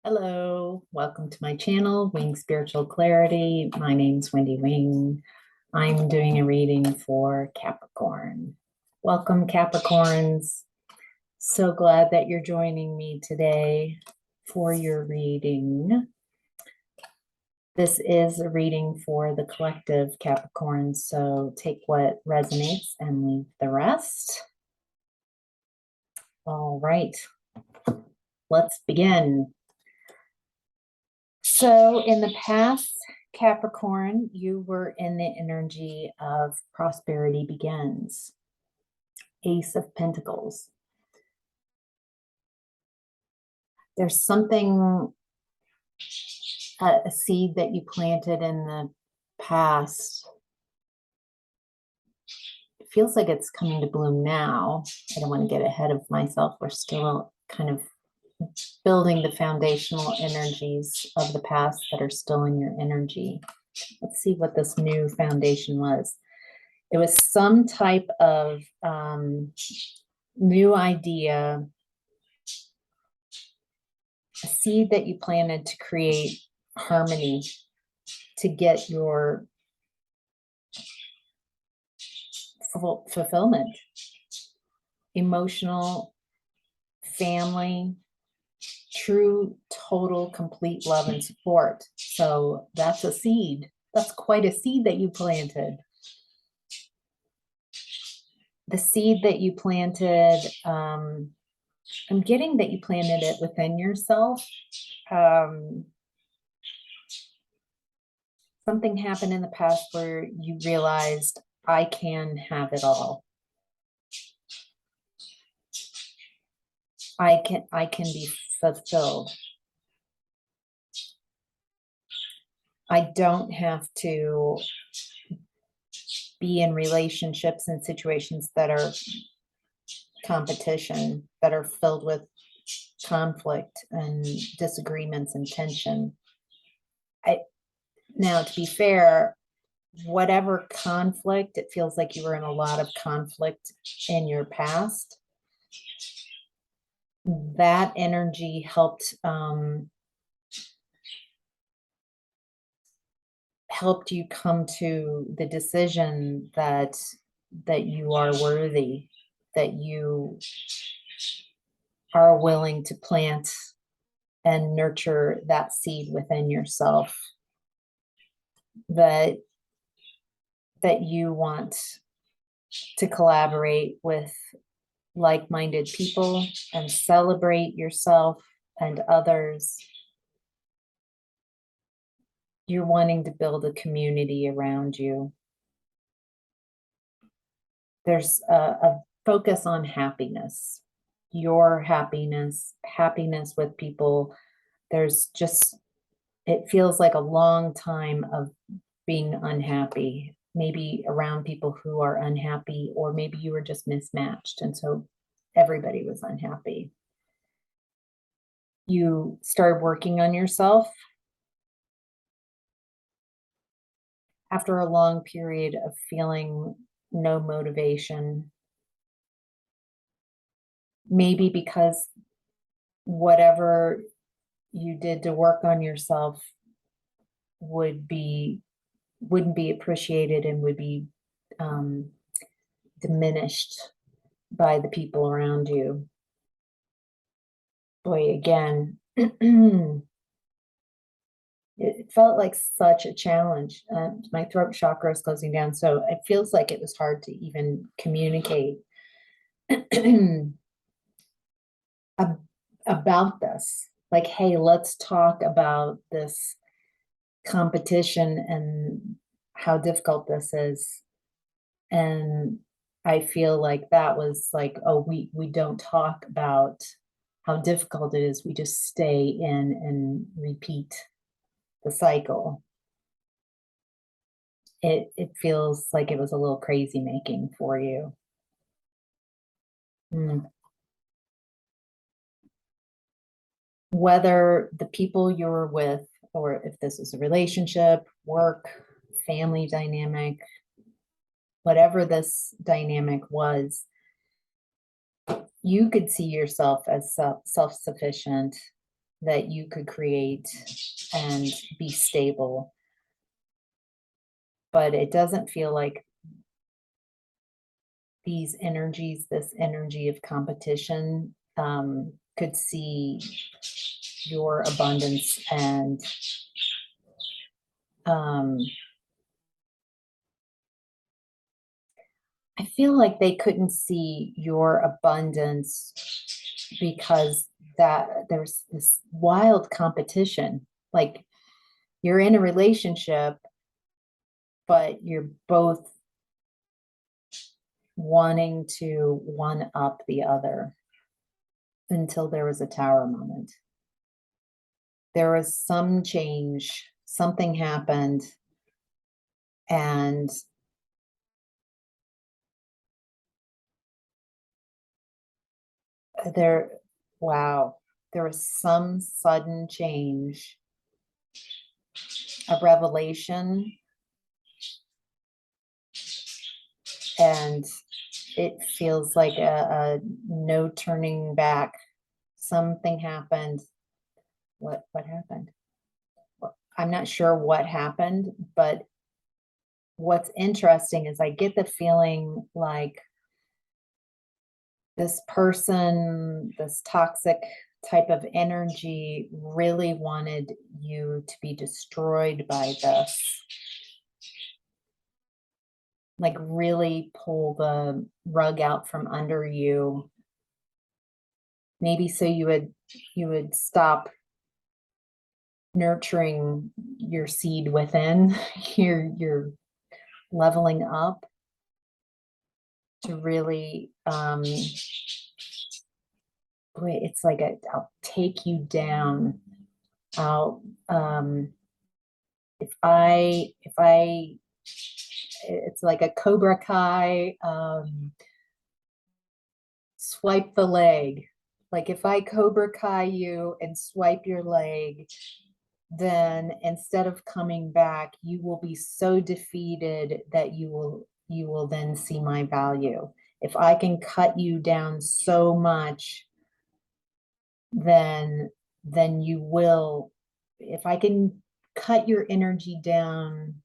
Hello, welcome to my channel, Wing Spiritual Clarity. My name's Wendy Wing. I'm doing a reading for Capricorn. Welcome, Capricorns. So glad that you're joining me today for your reading. This is a reading for the collective Capricorn, so take what resonates and leave the rest. All right, let's begin. So in the past, Capricorn, you were in the energy of prosperity begins. Ace of Pentacles. There's something, a seed that you planted in the past. It feels like it's coming to bloom now. I don't want to get ahead of myself. We're still kind of building the foundational energies of the past that are still in your energy. Let's see what this new foundation was. It was some type of new idea, a seed that you planted to create harmony, to get your fulfillment, emotional, family, true, total, complete love and support. So that's a seed. That's quite a seed that you planted. The seed that you planted, I'm getting that you planted it within yourself. Something happened in the past where you realized, I can have it all. I can be fulfilled. I don't have to be in relationships and situations that are competition, that are filled with conflict and disagreements and tension. Now, to be fair, whatever conflict, it feels like you were in a lot of conflict in your past. That energy helped you come to the decision that you are worthy, that you are willing to plant and nurture that seed within yourself, that you want to collaborate with like-minded people and celebrate yourself and others. You're wanting to build a community around you. There's a focus on happiness, your happiness with people. There's just, it feels like a long time of being unhappy, maybe around people who are unhappy, or maybe you were just mismatched. And so everybody was unhappy. You started working on yourself after a long period of feeling no motivation, maybe because whatever you did to work on yourself wouldn't be appreciated and would be diminished by the people around you. Boy, again, it felt like such a challenge. My throat chakra is closing down, so it feels like it was hard to even communicate about this. Like, hey, let's talk about this competition and how difficult this is. And I feel like that was like, oh, we don't talk about how difficult it is. We just stay in and repeat the cycle. It feels like it was a little crazy making for you. Whether the people you were with, or if this is a relationship, work, family dynamic, whatever this dynamic was, you could see yourself as self-sufficient that you could create and be stable. But it doesn't feel like these energies, this energy of competition, could see your abundance and I feel like they couldn't see your abundance because that there's this wild competition. Like you're in a relationship, but you're both wanting to one up the other until there was a tower moment. There was some change, something happened, and there, wow, there was some sudden change, a revelation, and it feels like a no turning back. Something happened. What happened? I'm not sure what happened, but what's interesting is I get the feeling like this person, this toxic type of energy really wanted you to be destroyed by this. Like really pull the rug out from under you. Maybe so you would stop nurturing your seed within. You're leveling up to really it's like I'll take you down. I'll if I it's like a Cobra Kai, swipe the leg. Like if I Cobra Kai you and swipe your leg, then instead of coming back, you will be so defeated that you will then see my value. If I can cut you down so much, then you will, if I can cut your energy down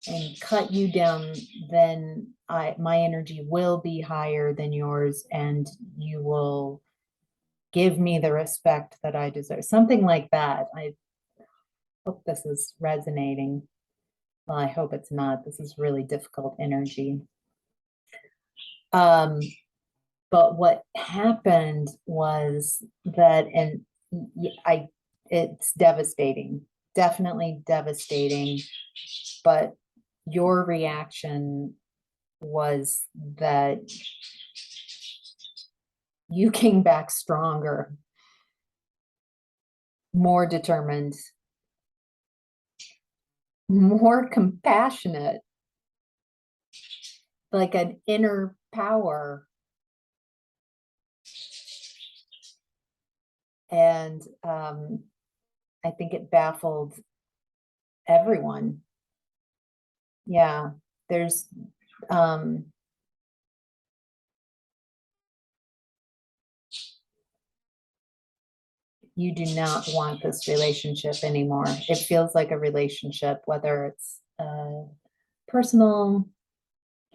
and cut you down, then my energy will be higher than yours and you will give me the respect that I deserve. Something like that. I hope this is resonating. Well, I hope it's not. This is really difficult energy. But what happened was that, and it's devastating, definitely devastating, but your reaction was that you came back stronger, more determined, more compassionate, like an inner power. And I think it baffled everyone. Yeah, there's you do not want this relationship anymore. It feels like a relationship, whether it's a personal,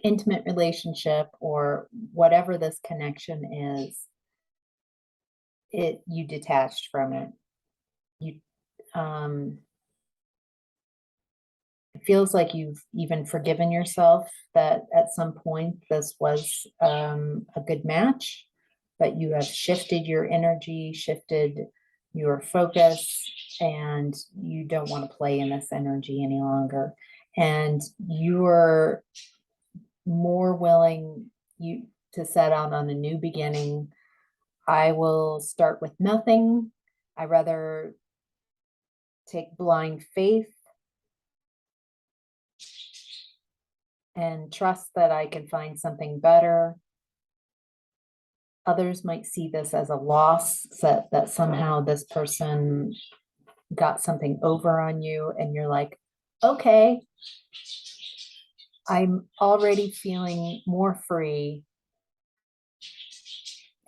intimate relationship or whatever this connection is, you detached from it. You it feels like you've even forgiven yourself that at some point this was a good match, but you have shifted your energy, shifted your focus, and you don't want to play in this energy any longer. And you're more willing to set out on a new beginning. I will start with nothing. I rather take blind faith and trust that I can find something better. Others might see this as a loss, that somehow this person got something over on you, and you're like, okay, I'm already feeling more free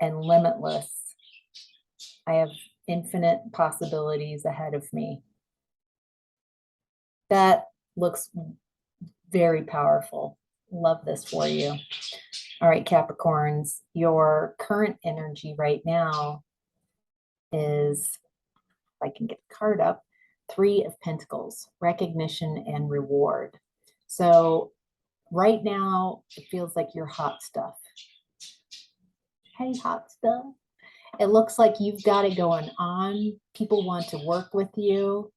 and limitless. I have infinite possibilities ahead of me. That looks very powerful. Love this for you. All right, Capricorns, your current energy right now is, if I can get the card up, Three of Pentacles, recognition and reward. So right now, it feels like you're hot stuff. Hey, hot stuff. It looks like you've got it going on. People want to work with you.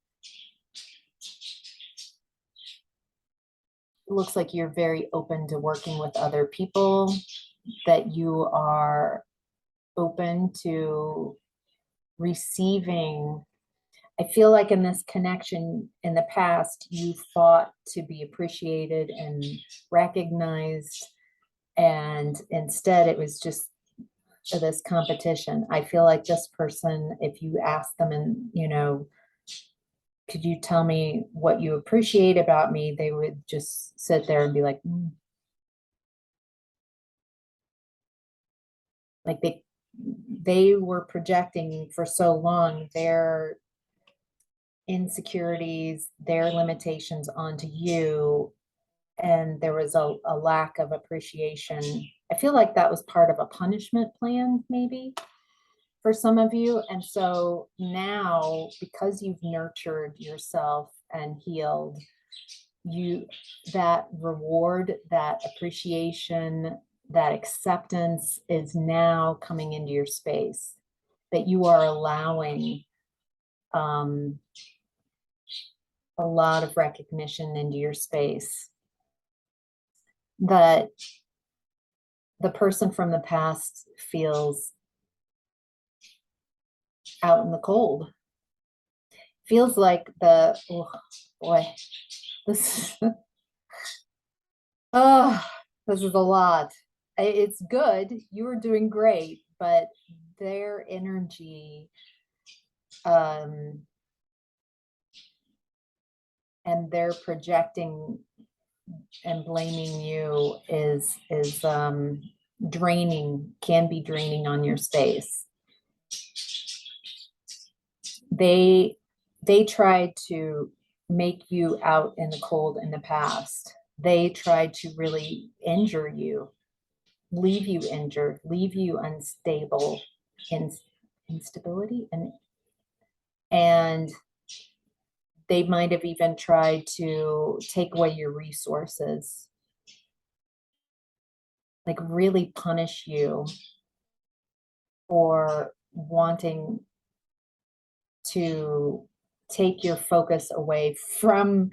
It looks like you're very open to working with other people, that you are open to receiving. I feel like in this connection in the past, you fought to be appreciated and recognized, and instead it was just this competition. I feel like this person, if you ask them and, could you tell me what you appreciate about me, they would just sit there and be like, like they were projecting for so long their insecurities, their limitations onto you, and there was a lack of appreciation. I feel like that was part of a punishment plan, maybe, for some of you. And so now, because you've nurtured yourself and healed, that reward, that appreciation, that acceptance is now coming into your space, that you are allowing a lot of recognition into your space, that the person from the past feels out in the cold. Feels like oh boy, this oh, this is a lot. It's good. You were doing great, but their energy and they're projecting and blaming you is draining, can be draining on your space. They tried to make you out in the cold in the past. They tried to really injure you, leave you injured, leave you unstable, instability, and they might have even tried to take away your resources, like really punish you for wanting to take your focus away from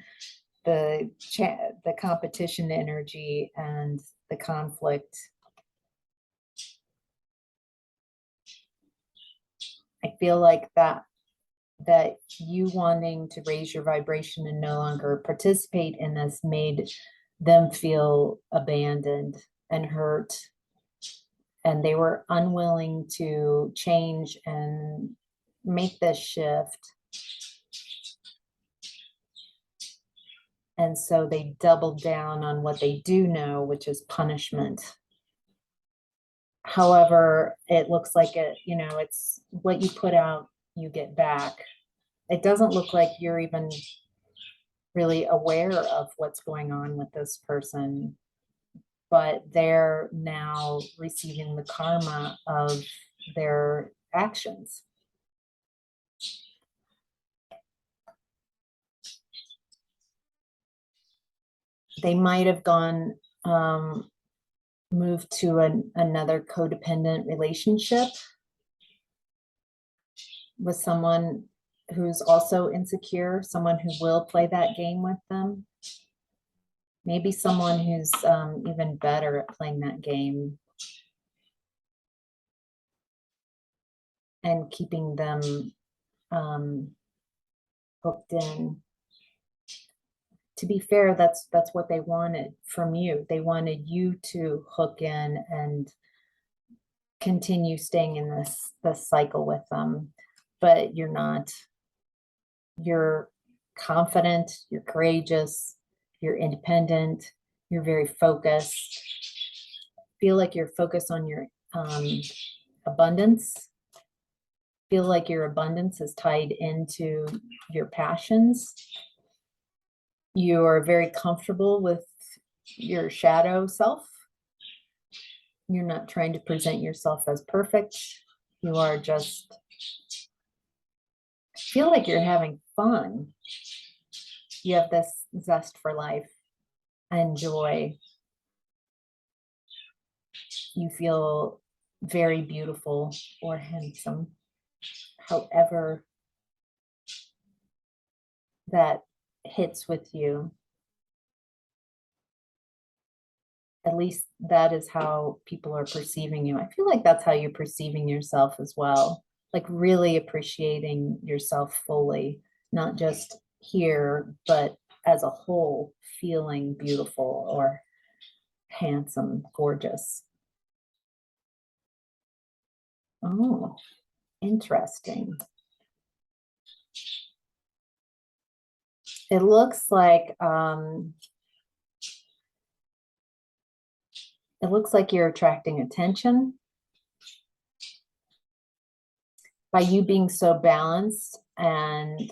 the competition energy and the conflict. I feel like that you wanting to raise your vibration and no longer participate in this made them feel abandoned and hurt, and they were unwilling to change and make this shift. And so they doubled down on what they do know, which is punishment. However, it looks like it's what you put out, you get back. It doesn't look like you're even really aware of what's going on with this person, but they're now receiving the karma of their actions. They might have gone, moved to another codependent relationship with someone who's also insecure, someone who will play that game with them. Maybe someone who's even better at playing that game and keeping them hooked in. To be fair, that's what they wanted from you. They wanted you to hook in and continue staying in this cycle with them, but you're not. You're confident, you're courageous, you're independent, you're very focused. Feel like you're focused on your abundance Feel like your abundance is tied into your passions. You are very comfortable with your shadow self. You're not trying to present yourself as perfect. You are just feel like you're having fun. You have this zest for life and joy. You feel very beautiful or handsome. However that hits with you. At least that is how people are perceiving you. I feel like that's how you're perceiving yourself as well. Like really appreciating yourself fully, not just here, but as a whole, feeling beautiful or handsome, gorgeous. Oh, interesting. It looks like you're attracting attention by you being so balanced and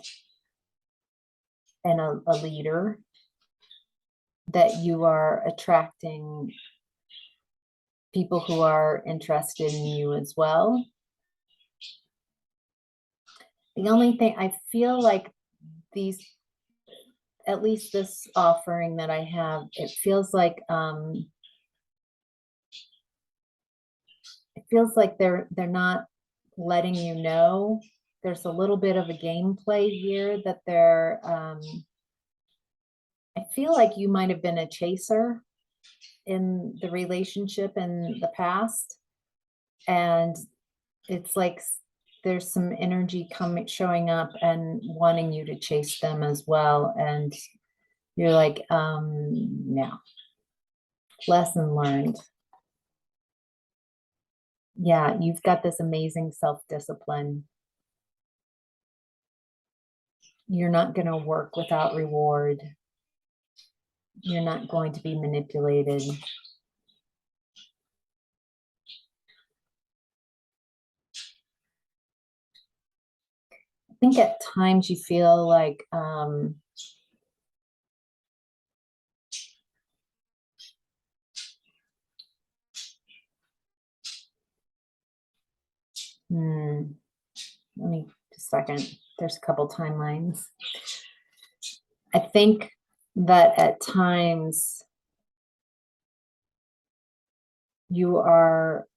a leader, that you are attracting people who are interested in you as well. The only thing I feel like these, at least this offering that I have, it feels like they're not letting you know. There's a little bit of a gameplay here that they're I feel like you might have been a chaser in the relationship in the past, and it's like there's some energy showing up and wanting you to chase them as well, and you're like, no. Lesson learned. Yeah, you've got this amazing self-discipline. You're not going to work without reward. You're not going to be manipulated. I think at times you feel like let me just a second. There's a couple timelines. I think that at times you are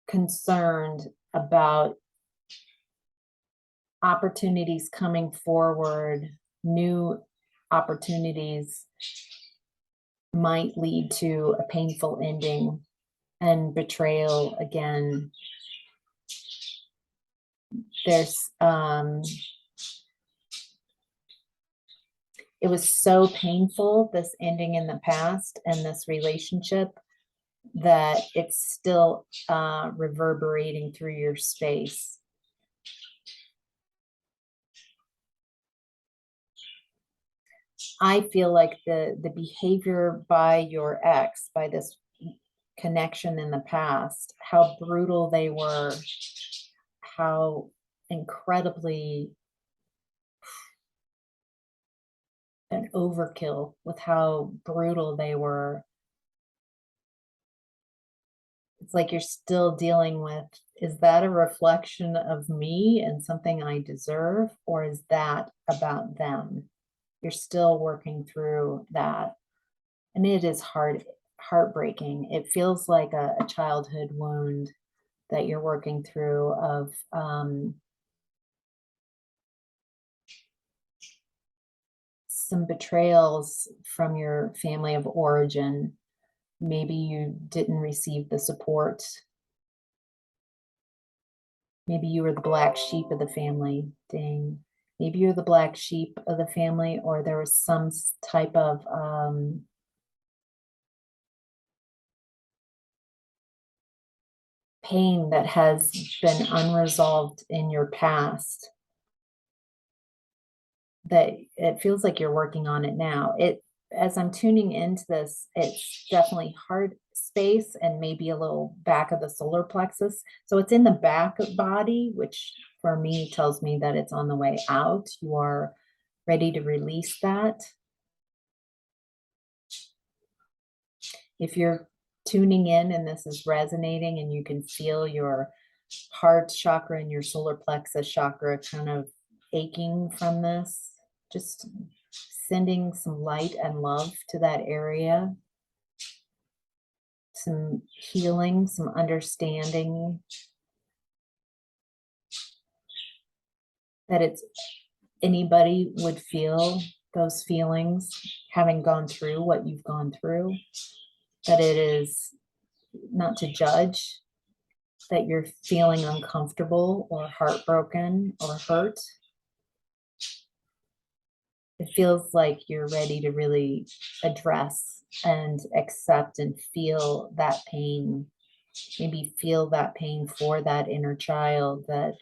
concerned about opportunities coming forward. New opportunities might lead to a painful ending and betrayal again. There's it was so painful, this ending in the past and this relationship, that it's still reverberating through your space. I feel like the behavior by your ex, by this connection in the past, how brutal they were, how incredibly an overkill with how brutal they were. It's like you're still dealing with, is that a reflection of me and something I deserve, or is that about them? You're still working through that. And it is heartbreaking. It feels like a childhood wound that you're working through of some betrayals from your family of origin. Maybe you didn't receive the support. Maybe you were the black sheep of the family. Dang. Maybe you're the black sheep of the family, or there was some type of pain that has been unresolved in your past, that it feels like you're working on it now. As I'm tuning into this, it's definitely hard space and maybe a little back of the solar plexus. So it's in the back of body, which for me tells me that it's on the way out. You are ready to release that. If you're tuning in and this is resonating and you can feel your heart chakra and your solar plexus chakra kind of aching from this, just sending some light and love to that area, some healing, some understanding that it's anybody would feel those feelings having gone through what you've gone through, that it is not to judge, that you're feeling uncomfortable or heartbroken or hurt. It feels like you're ready to really address and accept and feel that pain. Maybe feel that pain for that inner child that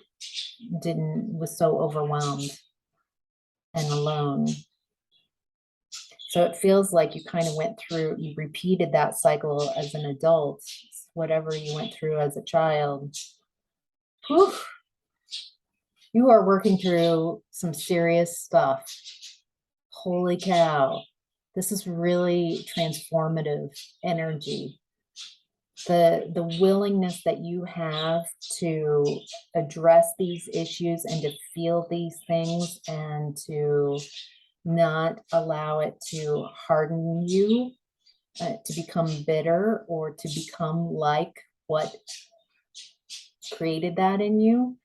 was so overwhelmed and alone. So it feels like you kind of went through, you repeated that cycle as an adult, whatever you went through as a child. Whew. You are working through some serious stuff. Holy cow. This is really transformative energy. The willingness that you have to address these issues and to feel these things and to not allow it to harden you, to become bitter or to become like what created that in you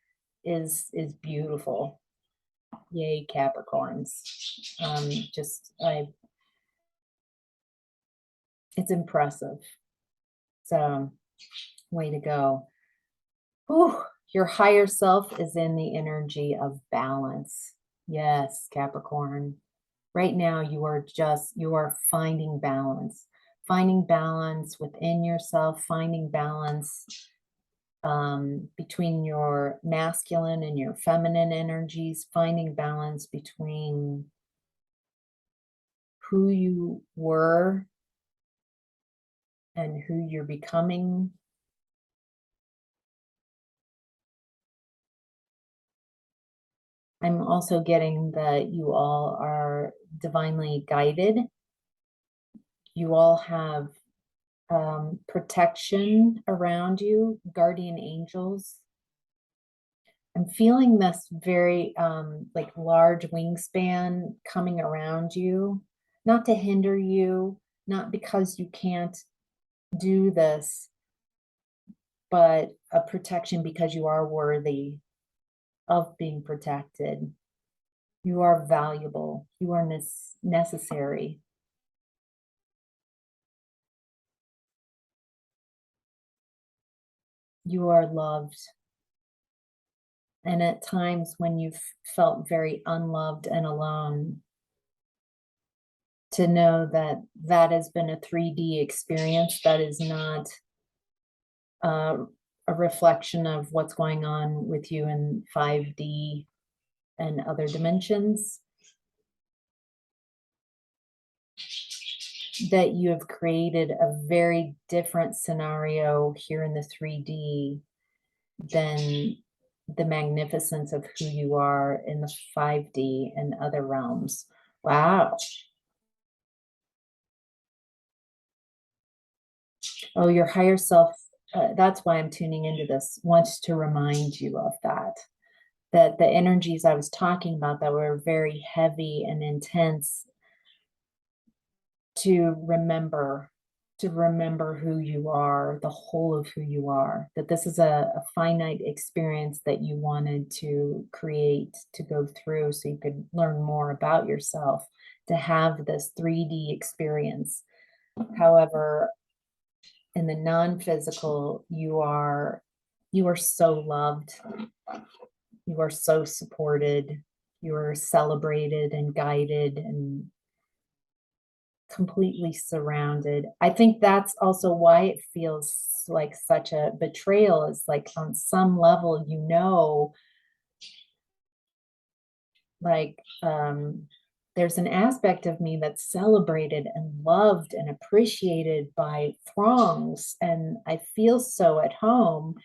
is beautiful. Yay, Capricorns. It's impressive. So, way to go. Whew, your higher self is in the energy of balance. Yes, Capricorn. Right now, you are finding balance within yourself, finding balance between your masculine and your feminine energies, finding balance between who you were and who you're becoming. I'm also getting that you all are divinely guided. You all have protection around you, guardian angels. I'm feeling this very like large wingspan coming around you, not to hinder you, not because you can't do this, but a protection because you are worthy of being protected. You are valuable. You are necessary. You are loved. And at times when you've felt very unloved and alone, to know that that has been a 3D experience, that is not a reflection of what's going on with you in 5D and other dimensions, that you have created a very different scenario here in the 3D than the magnificence of who you are in the 5D and other realms. Wow. Oh, your higher self, that's why I'm tuning into this, wants to remind you of that the energies I was talking about that were very heavy and intense, to remember who you are, the whole of who you are, that this is a finite experience that you wanted to create, to go through so you could learn more about yourself, to have this 3D experience. However, in the non-physical, you are so loved, you are so supported, you are celebrated and guided and completely surrounded. I think that's also why it feels like such a betrayal, is like on some level, like there's an aspect of me that's celebrated and loved and appreciated by throngs, and I feel so at home.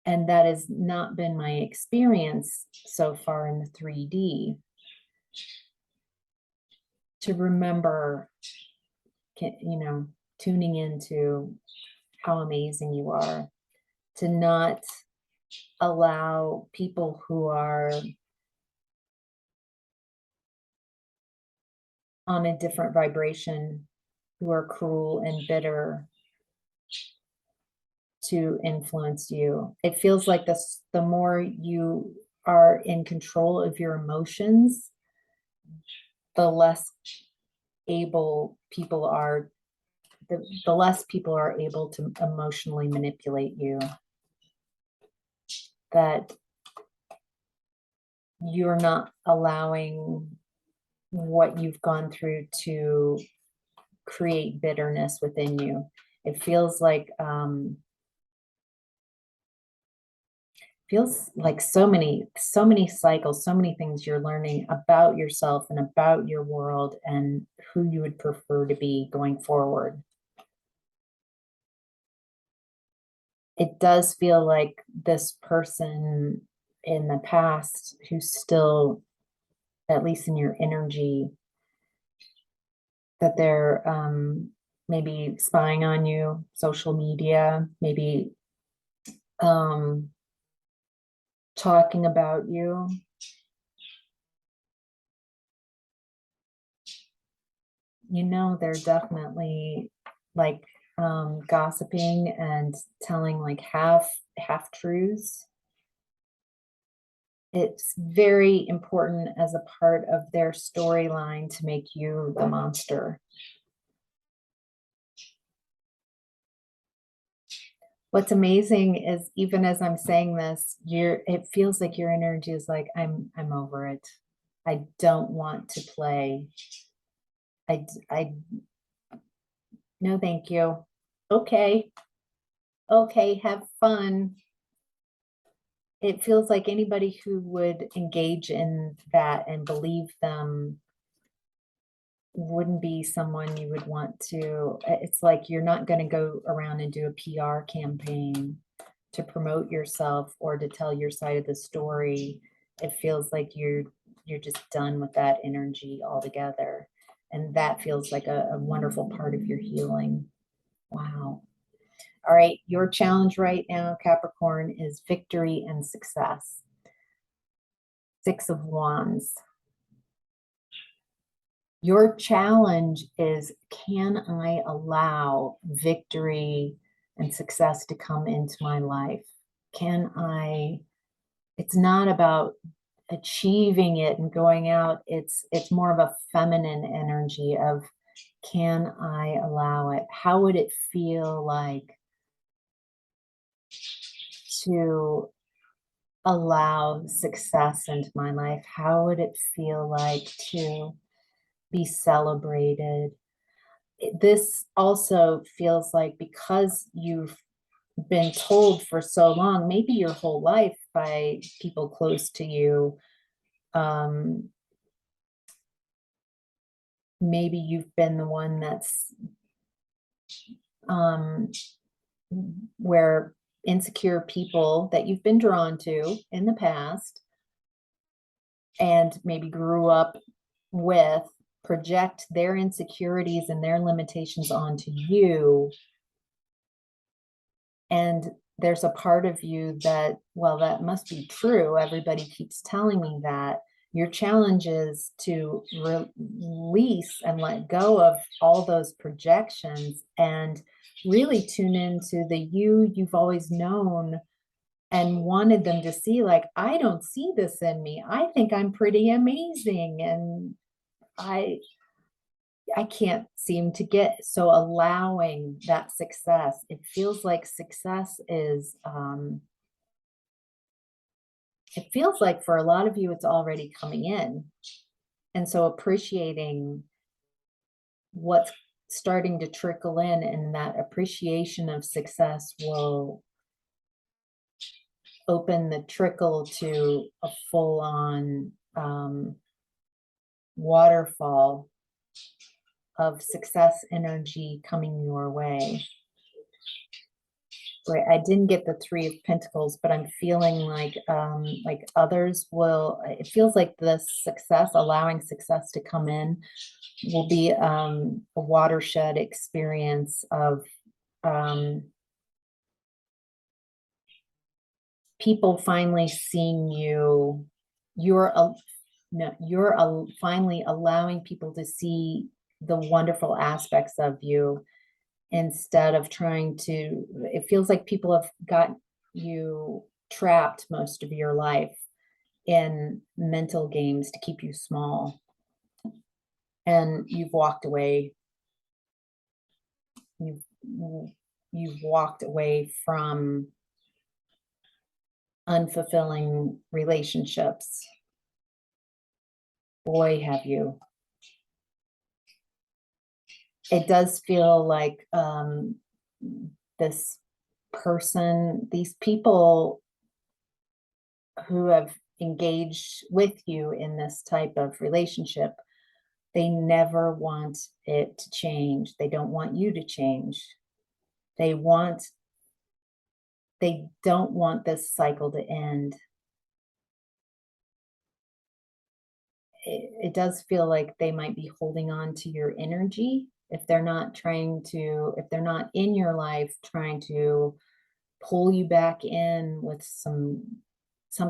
And that has not been my experience so far in the 3D. To remember, tuning into how amazing you are, to not allow people who are on a different vibration, who are cruel and bitter, to influence you. It feels like the more you are in control of your emotions, the less able people are, the less people are able to emotionally manipulate you. That you're not allowing what you've gone through to create bitterness within you. It feels like so many cycles, so many things you're learning about yourself and about your world and who you would prefer to be going forward. It does feel like this person in the past who's still, at least in your energy, that they're maybe spying on you, social media, maybe talking about you. They're definitely like gossiping and telling like half truths. It's very important as a part of their storyline to make you the monster. What's amazing is, even as I'm saying this, it feels like your energy is like, I'm over it. I don't want to play. I no, thank you. Okay, have fun. It feels like anybody who would engage in that and believe them wouldn't be someone you would want to. It's like you're not going to go around and do a PR campaign to promote yourself or to tell your side of the story. It feels like you're just done with that energy altogether. And that feels like a wonderful part of your healing. Wow. All right, your challenge right now, Capricorn, is victory and success. 6 of Wands. Your challenge is, can I allow victory and success to come into my life? It's not about achieving it and going out. It's more of a feminine energy of, can I allow it? How would it feel like to allow success into my life? How would it feel like to be celebrated? This also feels like, because you've been told for so long, maybe your whole life, by people close to you, maybe you've been the one that's where insecure people that you've been drawn to in the past and maybe grew up with project their insecurities and their limitations onto you. And there's a part of you that, well, that must be true. Everybody keeps telling me that. Your challenge is to release and let go of all those projections and really tune into the you've always known and wanted them to see. Like, I don't see this in me. I think I'm pretty amazing. And I can't seem to get. So allowing that success, it feels like success is, it feels like for a lot of you, it's already coming in. And so appreciating what's starting to trickle in, and that appreciation of success will open the trickle to a full-on waterfall of success energy coming your way. Right, I didn't get the Three of Pentacles, but I'm feeling like others will, it feels like this success, allowing success to come in, will be a watershed experience of people finally seeing you. You're finally allowing people to see the wonderful aspects of you, instead of trying to, it feels like people have got you trapped most of your life in mental games to keep you small. And you've walked away. You've walked away from unfulfilling relationships. Boy, have you. It does feel like this person, these people who have engaged with you in this type of relationship, they never want it to change. They don't want you to change. They don't want this cycle to end. It does feel like they might be holding on to your energy if they're not in your life trying to pull you back in with some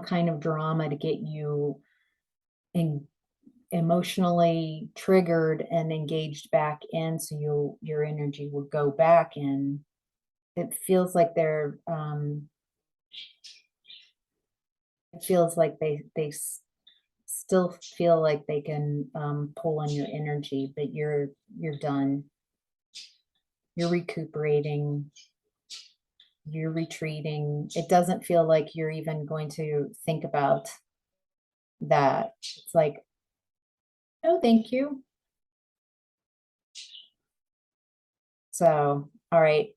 kind of drama to get you emotionally triggered and engaged back in, so your energy will go back in. It feels like they're it feels like they still feel like they can pull on your energy, but you're done. You're recuperating. You're retreating. It doesn't feel like you're even going to think about that. It's like, oh, thank you. So, all right.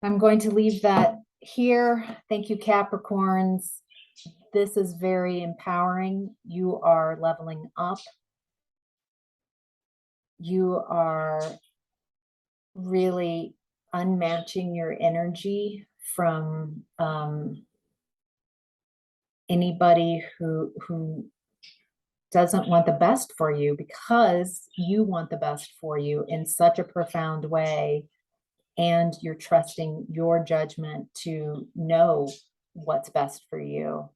I'm going to leave that here. Thank you, Capricorns. This is very empowering. You are leveling up. You are really unmatching your energy from anybody who doesn't want the best for you, because you want the best for you in such a profound way, and you're trusting your judgment to know what's best for you.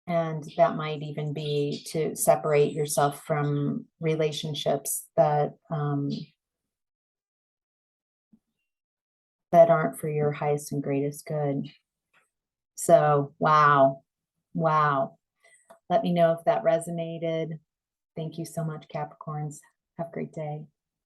And that might even be to separate yourself from relationships that aren't for your highest and greatest good. So, wow. Let me know if that resonated. Thank you so much, Capricorns. Have a great day.